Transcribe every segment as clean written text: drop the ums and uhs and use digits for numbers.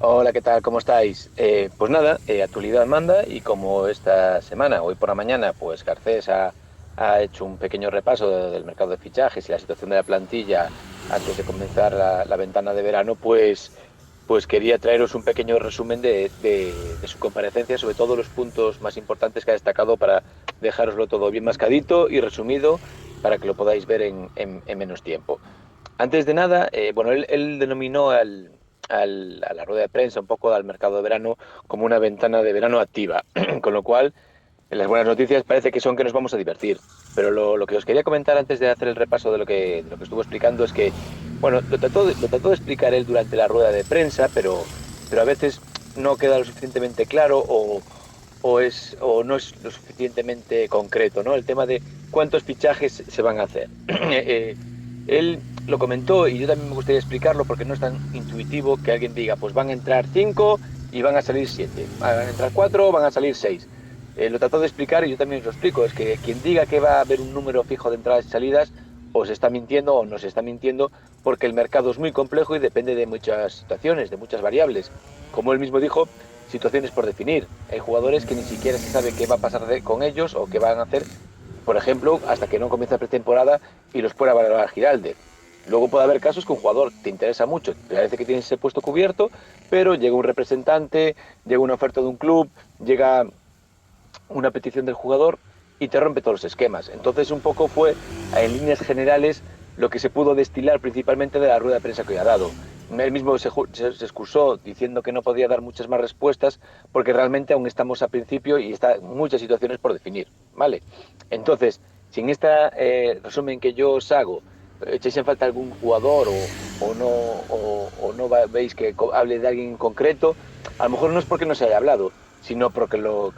Hola, ¿qué tal? ¿Cómo estáis? Pues nada, actualidad manda y como esta semana, hoy por la mañana, pues Garcés ha hecho un pequeño repaso del mercado de fichajes y la situación de la plantilla antes de comenzar la ventana de verano, pues quería traeros un pequeño resumen de su comparecencia, sobre todo los puntos más importantes que ha destacado para dejároslo todo bien mascadito y resumido para que lo podáis ver en menos tiempo. Antes de nada, bueno, él denominó a la rueda de prensa, un poco al mercado de verano, como una ventana de verano activa, con lo cual las buenas noticias parece que son que nos vamos a divertir. Pero lo que os quería comentar antes de hacer el repaso de lo que estuvo explicando es que, bueno, lo trató de explicar él durante la rueda de prensa, pero a veces no queda lo suficientemente claro o no es lo suficientemente concreto, ¿no? El tema de cuántos fichajes se van a hacer. Él lo comentó y yo también me gustaría explicarlo porque no es tan intuitivo que alguien diga, pues van a entrar cinco y van a salir siete, van a entrar cuatro, van a salir seis. Lo trató de explicar y yo también os lo explico, es que quien diga que va a haber un número fijo de entradas y salidas, o se está mintiendo o no se está mintiendo, porque el mercado es muy complejo y depende de muchas situaciones, de muchas variables. Como él mismo dijo, situaciones por definir. Hay jugadores que ni siquiera se sabe qué va a pasar con ellos o qué van a hacer, por ejemplo, hasta que no comienza pretemporada y los pueda valorar Giraldez. Luego puede haber casos que un jugador te interesa mucho, te parece que tienes ese puesto cubierto, pero llega un representante, llega una oferta de un club, llega una petición del jugador y te rompe todos los esquemas. Entonces, un poco fue, en líneas generales, lo que se pudo destilar principalmente de la rueda de prensa que hoy ha dado. Él mismo se excusó diciendo que no podía dar muchas más respuestas porque realmente aún estamos a principio y está muchas situaciones por definir. ¿Vale? Entonces, si en este resumen que yo os hago echáis en falta algún jugador o no veis que hable de alguien en concreto, a lo mejor no es porque no se haya hablado, sino porque lo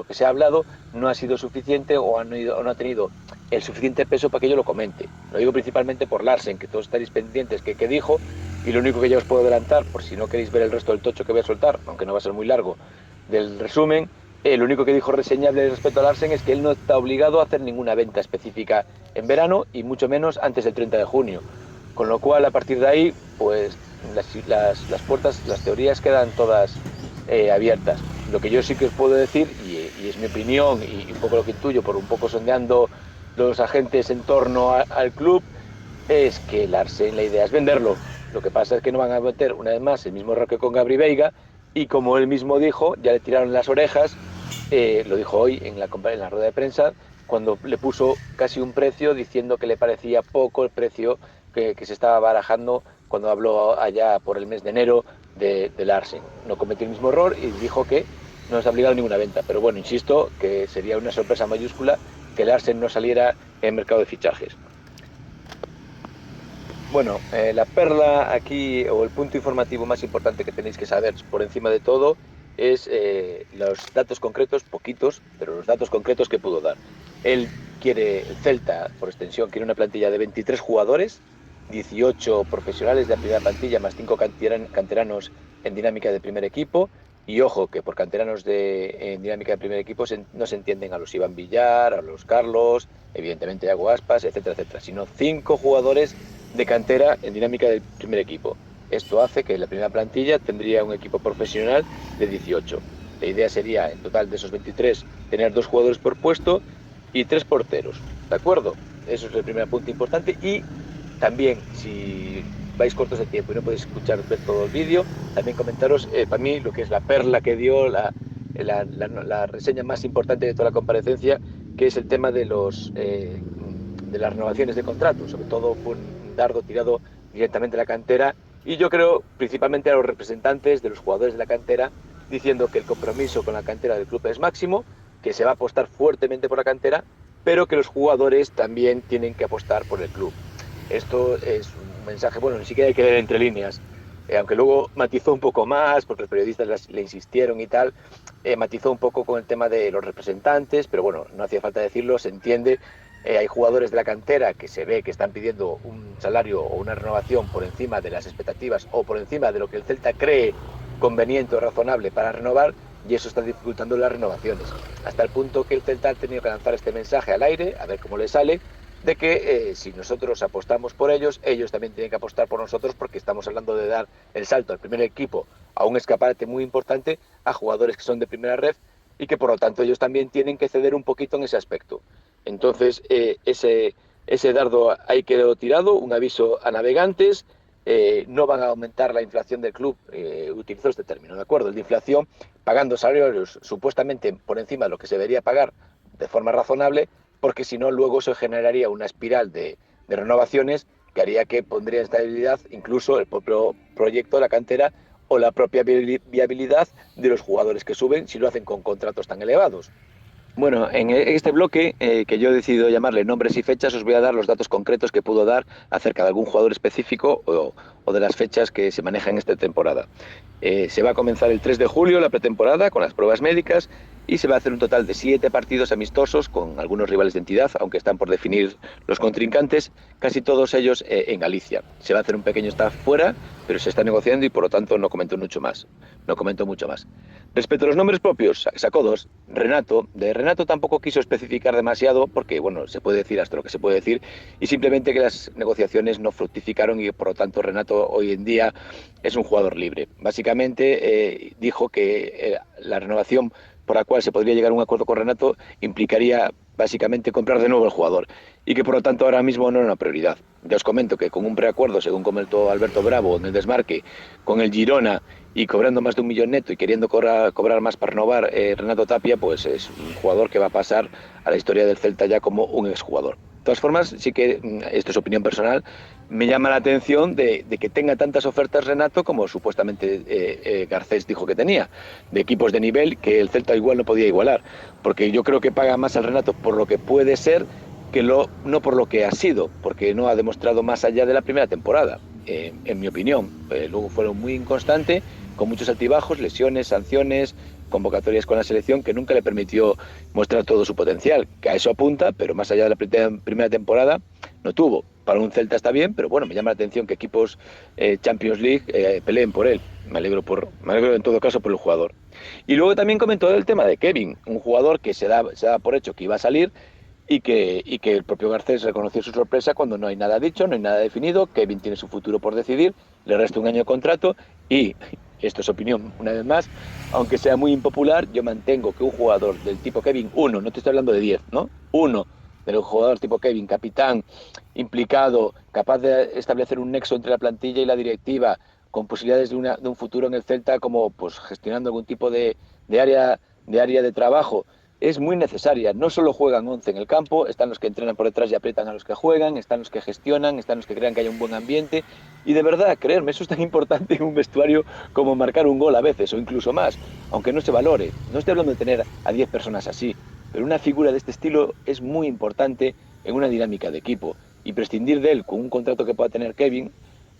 que se ha hablado no ha sido suficiente o no ha tenido el suficiente peso para que yo lo comente. Lo digo principalmente por Larsen, que todos estaréis pendientes que dijo, y lo único que ya os puedo adelantar, por si no queréis ver el resto del tocho que voy a soltar, aunque no va a ser muy largo, del resumen, lo único que dijo reseñable respecto a Larsen es que él no está obligado a hacer ninguna venta específica en verano y mucho menos antes del 30 de junio. Con lo cual, a partir de ahí, pues las puertas, las teorías quedan todas abiertas. Lo que yo sí que os puedo decir, y es mi opinión y un poco lo que intuyo, por un poco sondeando los agentes en torno al club, es que Larsen la idea es venderlo. Lo que pasa es que no van a meter una vez más el mismo error que con Gabri Veiga y como él mismo dijo, ya le tiraron las orejas, lo dijo hoy en la rueda de prensa, cuando le puso casi un precio diciendo que le parecía poco el precio que se estaba barajando cuando habló allá por el mes de enero de Larsen. No cometió el mismo error y dijo que no se ha obligado a ninguna venta. Pero bueno, insisto que sería una sorpresa mayúscula que Larsen no saliera en el mercado de fichajes. Bueno, la perla aquí, o el punto informativo más importante que tenéis que saber por encima de todo, es los datos concretos, poquitos, pero los datos concretos que pudo dar. El Celta, por extensión, quiere una plantilla de 23 jugadores, 18 profesionales de la primera plantilla, más 5 canteranos en dinámica de primer equipo. Y ojo, que por canteranos en dinámica de primer equipo no se entienden a los Iván Villar, a los Carlos, evidentemente a Iago Aspas, etcétera, etcétera, sino 5 jugadores de cantera en dinámica del primer equipo. Esto hace que la primera plantilla tendría un equipo profesional de 18. La idea sería, en total de esos 23, tener 2 jugadores por puesto y 3 porteros. ¿De acuerdo? Eso es el primer punto importante. Y también, si vais cortos de tiempo y no podéis escuchar, ver todo el vídeo, también comentaros, para mí, lo que es la perla que dio, la reseña más importante de toda la comparecencia, que es el tema de las renovaciones de contratos. Sobre todo fue un dardo tirado directamente a la cantera y yo creo principalmente a los representantes de los jugadores de la cantera diciendo que el compromiso con la cantera del club es máximo, que se va a apostar fuertemente por la cantera, pero que los jugadores también tienen que apostar por el club. Esto es un mensaje, bueno, ni siquiera hay que leer entre líneas, aunque luego matizó un poco más, porque los periodistas le insistieron y tal, matizó un poco con el tema de los representantes, pero bueno, no hacía falta decirlo, se entiende. Hay jugadores de la cantera que se ve que están pidiendo un salario o una renovación por encima de las expectativas o por encima de lo que el Celta cree conveniente o razonable para renovar, y eso está dificultando las renovaciones. Hasta el punto que el Celta ha tenido que lanzar este mensaje al aire, a ver cómo le sale, de que si nosotros apostamos por ellos, ellos también tienen que apostar por nosotros porque estamos hablando de dar el salto al primer equipo a un escaparate muy importante a jugadores que son de primera red y que por lo tanto ellos también tienen que ceder un poquito en ese aspecto. Entonces, ese dardo ahí quedó tirado, un aviso a navegantes. No van a aumentar la inflación del club, utilizó este término, ¿de acuerdo? El de inflación, pagando salarios supuestamente por encima de lo que se debería pagar de forma razonable, porque si no, luego se generaría una espiral de renovaciones que haría que pondría en estabilidad incluso el propio proyecto de la cantera o la propia viabilidad de los jugadores que suben si lo hacen con contratos tan elevados. Bueno, en este bloque, que yo he decidido llamarle nombres y fechas, os voy a dar los datos concretos que puedo dar acerca de algún jugador específico o de las fechas que se manejan en esta temporada. Se va a comenzar el 3 de julio la pretemporada con las pruebas médicas y se va a hacer un total de 7 partidos amistosos con algunos rivales de entidad, aunque están por definir los contrincantes, casi todos ellos en Galicia. Se va a hacer un pequeño staff fuera, pero se está negociando y por lo tanto no comento mucho más. Respecto a los nombres propios, sacó 2. Renato. De Renato tampoco quiso especificar demasiado porque, bueno, se puede decir hasta lo que se puede decir y simplemente que las negociaciones no fructificaron y por lo tanto Renato hoy en día es un jugador libre. Básicamente dijo que la renovación por la cual se podría llegar a un acuerdo con Renato implicaría básicamente comprar de nuevo el jugador y que por lo tanto ahora mismo no era una prioridad. Ya os comento que con un preacuerdo, según comentó Alberto Bravo en el desmarque, con el Girona y cobrando más de 1 millón neto y queriendo cobrar más para renovar, Renato Tapia pues es un jugador que va a pasar a la historia del Celta ya como un exjugador. De todas formas, sí que, esto es opinión personal, me llama la atención de que tenga tantas ofertas Renato como supuestamente Garcés dijo que tenía, de equipos de nivel que el Celta igual no podía igualar, porque yo creo que paga más al Renato por lo que puede ser que no por lo que ha sido, porque no ha demostrado más allá de la primera temporada, en mi opinión. Luego fueron muy inconstantes, con muchos altibajos, lesiones, sanciones, convocatorias con la selección que nunca le permitió mostrar todo su potencial, que a eso apunta, pero más allá de la primera temporada no tuvo. Para un Celta está bien, pero bueno, me llama la atención que equipos Champions League peleen por él. Me alegro en todo caso por el jugador. Y luego también comentó el tema de Kevin, un jugador que se da por hecho que iba a salir y que el propio Garcés reconoció su sorpresa cuando no hay nada dicho, no hay nada definido, Kevin tiene su futuro por decidir, le resta un año de contrato y, esto es opinión una vez más, aunque sea muy impopular, yo mantengo que un jugador del tipo Kevin, no te estoy hablando de 10, ¿no? Del jugador tipo Kevin, capitán, implicado, capaz de establecer un nexo entre la plantilla y la directiva, con posibilidades de un futuro en el Celta, como pues gestionando algún tipo de área de trabajo, es muy necesaria. No solo juegan 11 en el campo, están los que entrenan por detrás y aprietan a los que juegan, están los que gestionan, están los que crean que haya un buen ambiente. Y de verdad, creerme, eso es tan importante en un vestuario como marcar un gol a veces, o incluso más, aunque no se valore. No estoy hablando de tener a 10 personas así, pero una figura de este estilo es muy importante en una dinámica de equipo. Y prescindir de él con un contrato que pueda tener Kevin,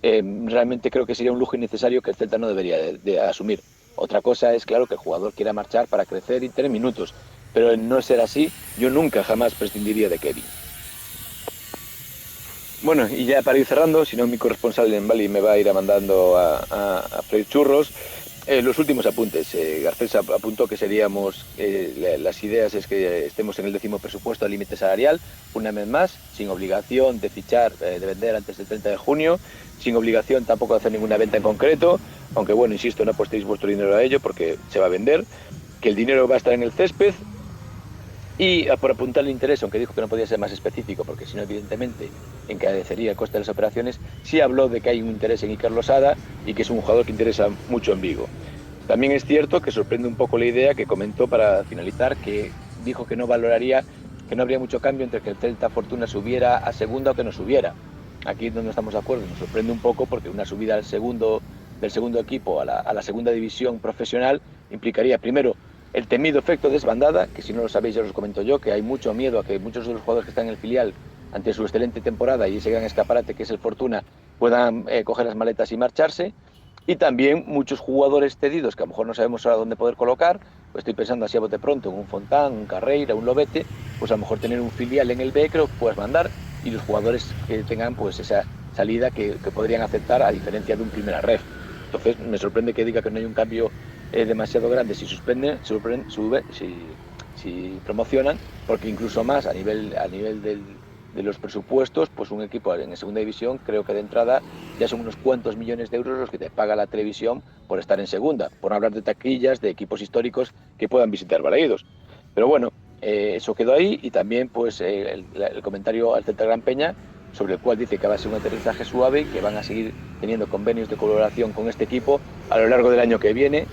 realmente creo que sería un lujo innecesario que el Celta no debería de asumir. Otra cosa es, claro, que el jugador quiera marchar para crecer y tener minutos, pero en no ser así, yo nunca jamás prescindiría de Kevin. Bueno, y ya para ir cerrando, si no mi corresponsal en Bali me va a ir mandando a freír churros, los últimos apuntes. Garcés apuntó que seríamos, las ideas es que estemos en el 10º presupuesto al límite salarial, una vez más, sin obligación de fichar, de vender antes del 30 de junio, sin obligación tampoco de hacer ninguna venta en concreto, aunque bueno, insisto, no apostéis vuestro dinero a ello porque se va a vender, que el dinero va a estar en el césped. Y por apuntar el interés, aunque dijo que no podía ser más específico, porque si no, evidentemente, encarecería el coste de las operaciones, sí habló de que hay un interés en Iker Losada y que es un jugador que interesa mucho en Vigo. También es cierto que sorprende un poco la idea que comentó para finalizar, que dijo que no valoraría, que no habría mucho cambio entre que el Celta Fortuna subiera a segunda o que no subiera. Aquí no estamos de acuerdo, nos sorprende un poco porque una subida del segundo equipo a la segunda división profesional implicaría primero el temido efecto desbandada, que si no lo sabéis ya os comento yo, que hay mucho miedo a que muchos de los jugadores que están en el filial, ante su excelente temporada y ese gran escaparate que es el Fortuna, puedan coger las maletas y marcharse. Y también muchos jugadores cedidos que a lo mejor no sabemos ahora dónde poder colocar, pues estoy pensando así a bote pronto en un Fontán, un Carreira, un Lobete, pues a lo mejor tener un filial en el B, creo que puedes mandar, y los jugadores que tengan pues esa salida que podrían aceptar a diferencia de un primera ref. Entonces me sorprende que diga que no hay un cambio demasiado grande si si promocionan, porque incluso más a nivel de los presupuestos, pues un equipo en segunda división, creo que de entrada ya son unos cuantos millones de euros los que te paga la televisión por estar en segunda, por no hablar de taquillas, de equipos históricos que puedan visitar Balaídos. Pero bueno, eso quedó ahí, y también pues el comentario al Celta Gran Peña, sobre el cual dice que va a ser un aterrizaje suave y que van a seguir teniendo convenios de colaboración con este equipo a lo largo del año que viene,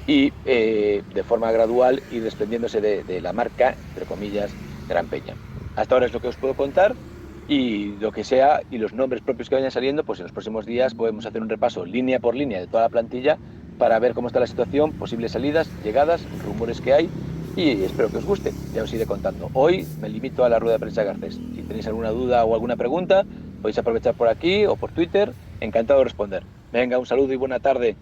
y de forma gradual ir desprendiéndose de la marca, entre comillas, Gran Peña. Hasta ahora es lo que os puedo contar, y lo que sea, y los nombres propios que vayan saliendo, pues en los próximos días podemos hacer un repaso línea por línea de toda la plantilla para ver cómo está la situación, posibles salidas, llegadas, rumores que hay, y espero que os guste. Ya os iré contando. Hoy me limito a la rueda de prensa de Garcés. Si tenéis alguna duda o alguna pregunta, podéis aprovechar por aquí o por Twitter. Encantado de responder. Venga, un saludo y buena tarde.